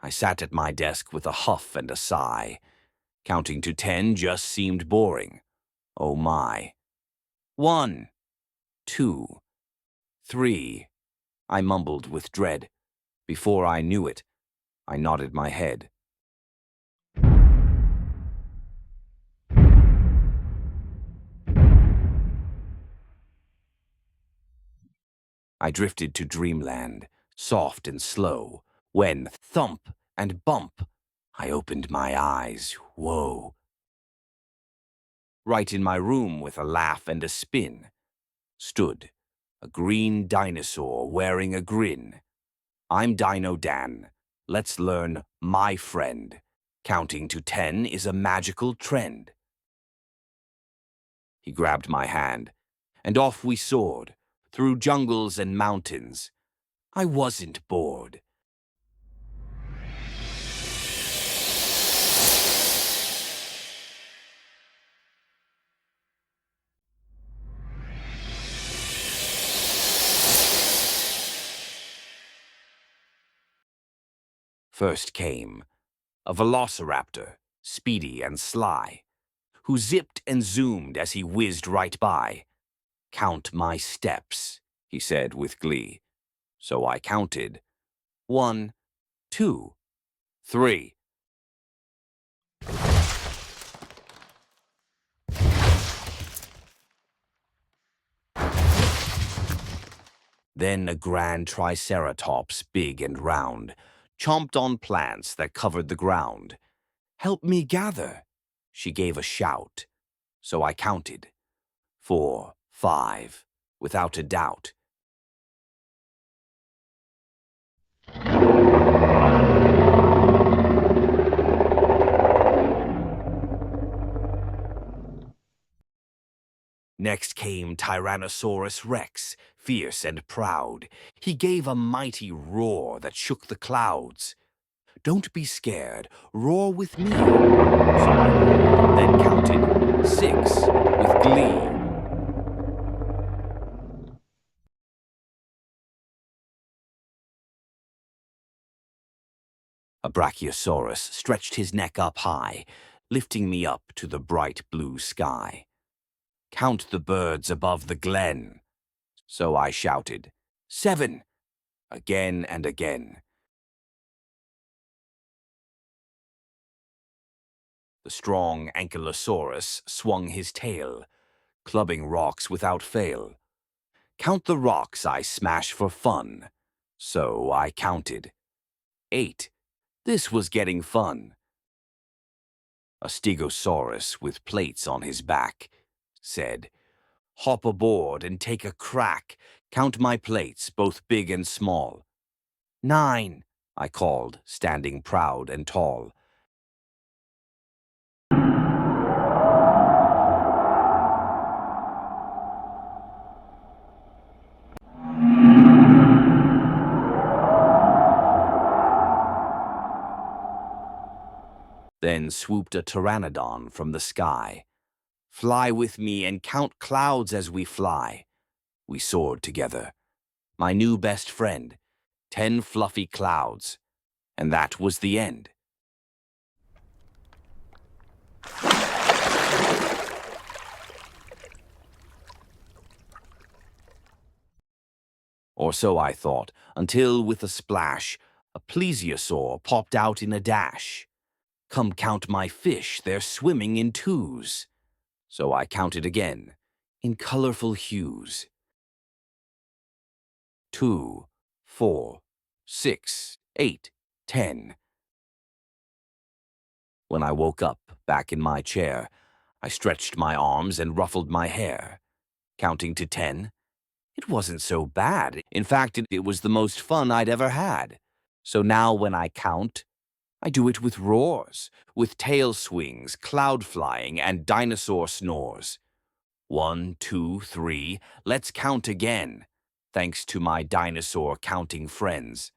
I sat at my desk with a huff and a sigh. Counting to 10 just seemed boring. Oh my. 1, 2, 3, I mumbled with dread. Before I knew it, I nodded my head. I drifted to dreamland, soft and slow, when, thump and bump, I opened my eyes. Whoa. Right in my room with a laugh and a spin, stood a green dinosaur wearing a grin. I'm Dino Dan. Let's learn my friend. Counting to 10 is a magical trend. He grabbed my hand, and off we soared, through jungles and mountains. I wasn't bored. First came a velociraptor, speedy and sly, who zipped and zoomed as he whizzed right by. Count my steps, he said with glee. So I counted. 1, 2, 3. Then a grand triceratops, big and round, chomped on plants that covered the ground. Help me gather, she gave a shout. So I counted. 4, 5, without a doubt. Next came Tyrannosaurus Rex, fierce and proud. He gave a mighty roar that shook the clouds. Don't be scared, roar with me. So I roared, then counted 6 with glee. A Brachiosaurus stretched his neck up high, lifting me up to the bright blue sky. Count the birds above the glen. So I shouted, 7, again and again. The strong Ankylosaurus swung his tail, clubbing rocks without fail. Count the rocks I smash for fun. So I counted. 8. This was getting fun. A Stegosaurus with plates on his back said, hop aboard and take a crack. Count my plates, both big and small. 9, I called, standing proud and tall. Then swooped a pteranodon from the sky. Fly with me and count clouds as we fly. We soared together. My new best friend, 10 fluffy clouds. And that was the end. Or so I thought, until with a splash, a plesiosaur popped out in a dash. Come count my fish, they're swimming in 2s. So I counted again, in colorful hues. 2, 4, 6, 8, 10. When I woke up, back in my chair, I stretched my arms and ruffled my hair. Counting to 10, it wasn't so bad. In fact, it was the most fun I'd ever had. So now when I count, I do it with roars, with tail swings, cloud flying, and dinosaur snores. 1, 2, 3, let's count again, thanks to my dinosaur counting friends.